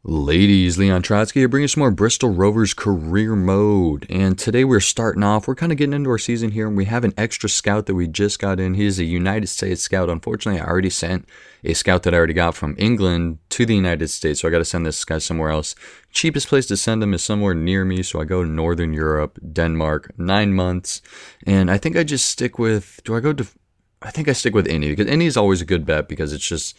Ladies, Leon Trotsky here, bringing some more Bristol Rovers career mode. And today we're starting off. We're kind of getting into our season here, and we have an extra scout that we just got in. He's a United States scout. Unfortunately, I already sent a scout that I already got from England to the United States, so I got to send this guy somewhere else. Cheapest place to send him is somewhere near me, so I go to Northern Europe, Denmark, 9 months. And I think I just stick with, I think I stick with Indy, because Indy is always a good bet, because it's just,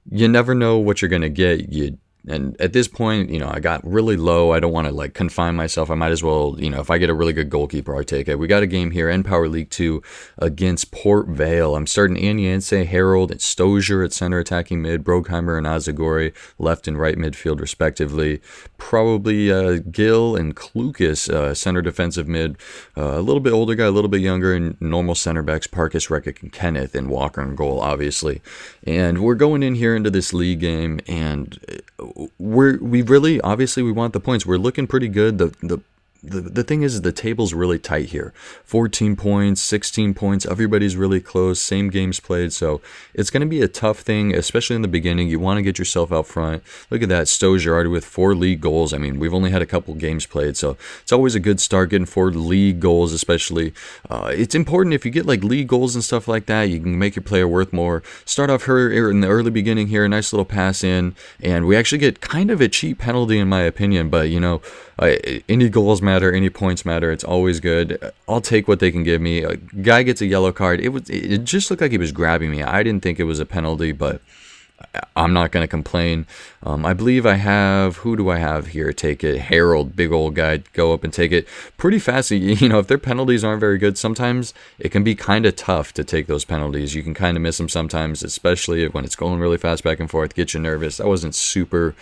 you never know what you're going to get. And at this point, I got really low. I don't want to confine myself. I might as well, if I get a really good goalkeeper, I take it. We got a game here in Power League 2 against Port Vale. I'm starting Aniense, Harold, and Stozier at center attacking mid, Brogheimer and Azagori left and right midfield respectively. Probably Gill and Klukas center defensive mid. A little bit older guy, a little bit younger, and normal center backs, Parkus, Rekic, and Kenneth, and Walker in goal, obviously. And we're going in here into this league game, and we really obviously we want the points. We're looking pretty good. The thing is the table's really tight here. 14 points, 16 points. Everybody's really close. Same games played. So it's going to be a tough thing, especially in the beginning. You want to get yourself out front. Look at that. Stozier already with 4 league goals. I mean, we've only had a couple games played. So it's always a good start getting 4 league goals, especially. It's important if you get league goals and stuff like that. You can make your player worth more. Start off her in the early beginning here. A nice little pass in. And we actually get kind of a cheap penalty in my opinion. But, any goals matter, any points matter. It's always good. I'll take what they can give me. A guy gets a yellow card. It just looked like he was grabbing me. I didn't think it was a penalty, but I'm not going to complain. I believe I have, who do I have here? Take it. Harold, big old guy, go up and take it pretty fast. If their penalties aren't very good, sometimes it can be kind of tough to take those penalties. You can kind of miss them sometimes, especially when it's going really fast back and forth, get you nervous. That wasn't super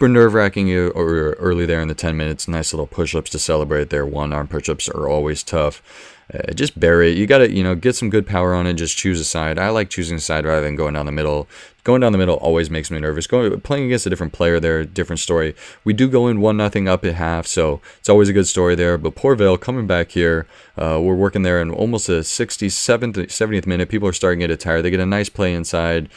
nerve-wracking or early there in the 10 minutes. Nice little push-ups to celebrate there. One-arm push-ups are always tough. Just bury it. You got to, get some good power on it. Just choose a side. I like choosing a side rather than going down the middle. Going down the middle always makes me nervous. Playing against a different player there, different story. We do go in 1-0 up at half, so it's always a good story there. But Port Vale coming back here, we're working there in almost a 67th, 70th minute. People are starting to get tired. They get a nice play inside.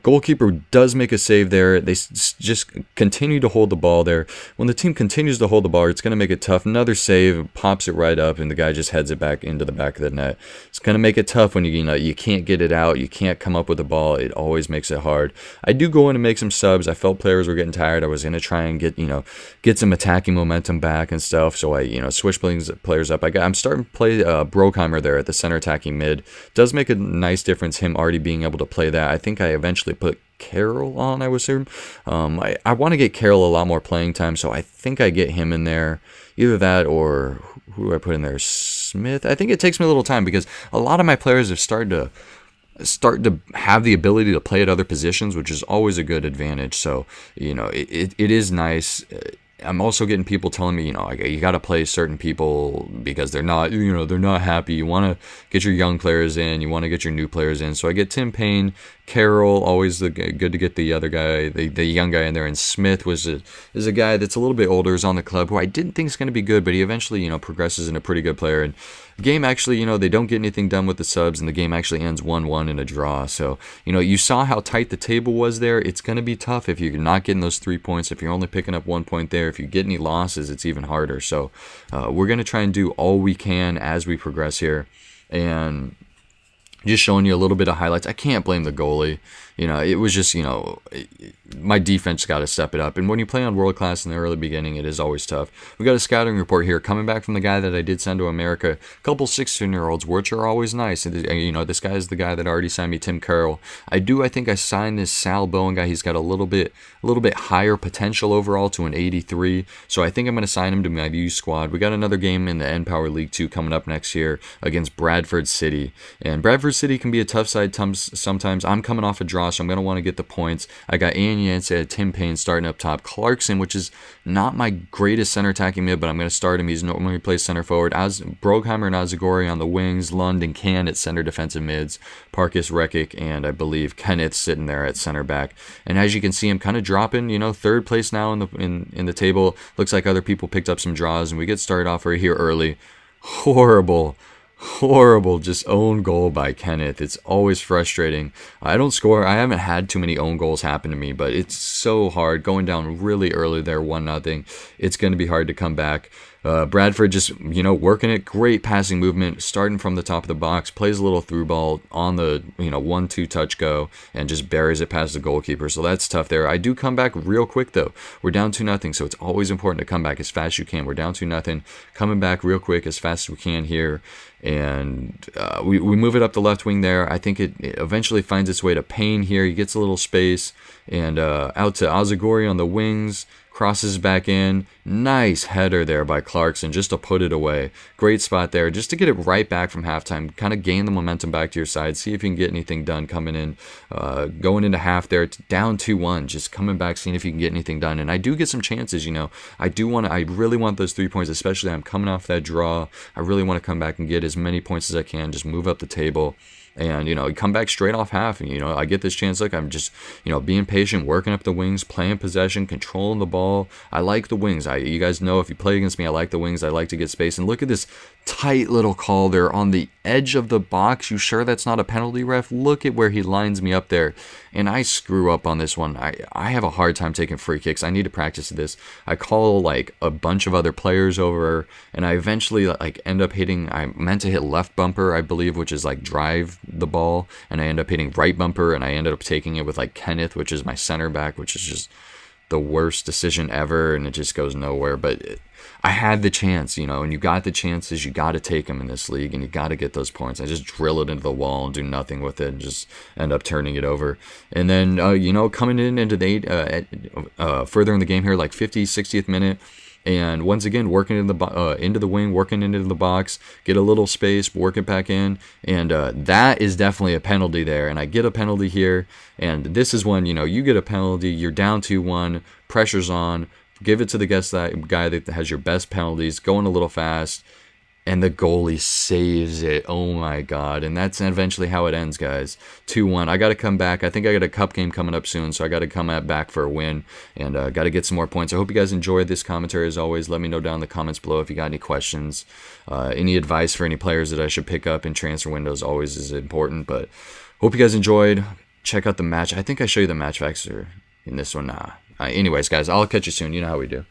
Goalkeeper does make a save there. They just continue to hold the ball there. When the team continues to hold the ball, it's going to make it tough. Another save, pops it right up, and the guy just heads it back into the back of the net. It's going to make it tough when you can't get it out. You can't come up with the ball. It always makes it hard. I do go in and make some subs. I felt players were getting tired. I was going to try and get some attacking momentum back and stuff. So I, switch players up. I'm starting to play Brogheimer there at the center attacking mid. Does make a nice difference, him already being able to play that. I think I eventually put Carroll on, I would assume. I want to get Carroll a lot more playing time, so I think I get him in there. Either that or who do I put in there? Smith. I think it takes me a little time because a lot of my players have started to have the ability to play at other positions, which is always a good advantage. So, it is nice. I'm also getting people telling me, you got to play certain people because they're not happy. You want to get your young players in. You want to get your new players in. So I get Tim Payne, Carroll, always good to get the other guy, the young guy in there. And Smith is a guy that's a little bit older, is on the club, who I didn't think is going to be good, but he eventually, progresses into a pretty good player. And the game actually, they don't get anything done with the subs, and the game actually ends 1-1 in a draw. So, you saw how tight the table was there. It's going to be tough if you're not getting those 3 points, if you're only picking up 1 point there. If you get any losses, it's even harder. So we're going to try and do all we can as we progress here. And just showing you a little bit of highlights. I can't blame the goalie. It was just, my defense got to step it up. And when you play on world class in the early beginning, it is always tough. We got a scouting report here coming back from the guy that I did send to America. A couple 16-year-olds, which are always nice. And, this guy is the guy that already signed me, Tim Carroll. I think I signed this Sal Bowen guy. He's got a little bit higher potential overall to an 83. So I think I'm going to sign him to my youth squad. We got another game in the N Power League 2 coming up next year against Bradford City. And Bradford City can be a tough side sometimes. I'm coming off a draw, so I'm going to want to get the points. I got Aniense, Tim Payne starting up top. Clarkson, which is not my greatest center attacking mid, but I'm going to start him. He's normally plays center forward. Brogheimer and Azagori on the wings. Lund and Can at center defensive mids. Parkus, Rekic, and I believe Kenneth sitting there at center back. And as you can see, I'm kind of dropping, third place now in the table. Looks like other people picked up some draws, and we get started off right here early. Horrible Horrible, just own goal by Kenneth. It's always frustrating. I don't score. I haven't had too many own goals happen to me, but it's so hard going down really early there, 1-0. It's going to be hard to come back. Bradford just, working it. Great passing movement, starting from the top of the box, plays a little through ball on the, 1-2 touch go, and just buries it past the goalkeeper. So that's tough there. I do come back real quick, though. We're down 2-0, so it's always important to come back as fast as you can. We're down 2-0, coming back real quick as fast as we can here. And we move it up the left wing there. I think it eventually finds its way to Payne here. He gets a little space, and out to Azagori on the wings. Crosses back in. Nice header there by Clarkson just to put it away. Great spot there just to get it right back from halftime. Kind of gain the momentum back to your side. See if you can get anything done coming in. Going into half there. It's down 2-1. Just coming back, seeing if you can get anything done. And I do get some chances, I really want those 3 points, especially I'm coming off that draw. I really want to come back and get as many points as I can. Just move up the table. And, come back straight off half. And, I get this chance. Look, I'm just, being patient, working up the wings, playing possession, controlling the ball. I like the wings. You guys know if you play against me, I like the wings. I like to get space. And look at this tight little call there on the edge of the box. You sure that's not a penalty, ref? Look at where he lines me up there. And I screw up on this one. I have a hard time taking free kicks. I need to practice this. I call like a bunch of other players over, and I eventually end up hitting, I meant to hit left bumper, I believe, which is like drive the ball, and I end up hitting right bumper, and I ended up taking it with like Kenneth, which is my center back, which is just the worst decision ever, and it just goes nowhere. But I had the chance, and you got the chances, you got to take them in this league, and you got to get those points. I just drill it into the wall and do nothing with it and just end up turning it over. And then, coming into the further in the game here, like 50th, 60th minute, and once again, working into the wing, working into the box, get a little space, work it back in, and that is definitely a penalty there. And I get a penalty here, and this is when, you get a penalty, you're down 2-1, pressure's on, give it to the guy that has your best penalties, going a little fast, and the goalie saves it. Oh my God. And that's eventually how it ends, guys. 2-1. I got to come back. I think I got a cup game coming up soon, so I got to come back for a win, and got to get some more points. I hope you guys enjoyed this commentary as always. Let me know down in the comments below if you got any questions. Any advice for any players that I should pick up in transfer windows always is important. But hope you guys enjoyed. Check out the match. I think I show you the match facts in this one. Anyways, guys, I'll catch you soon. You know how we do.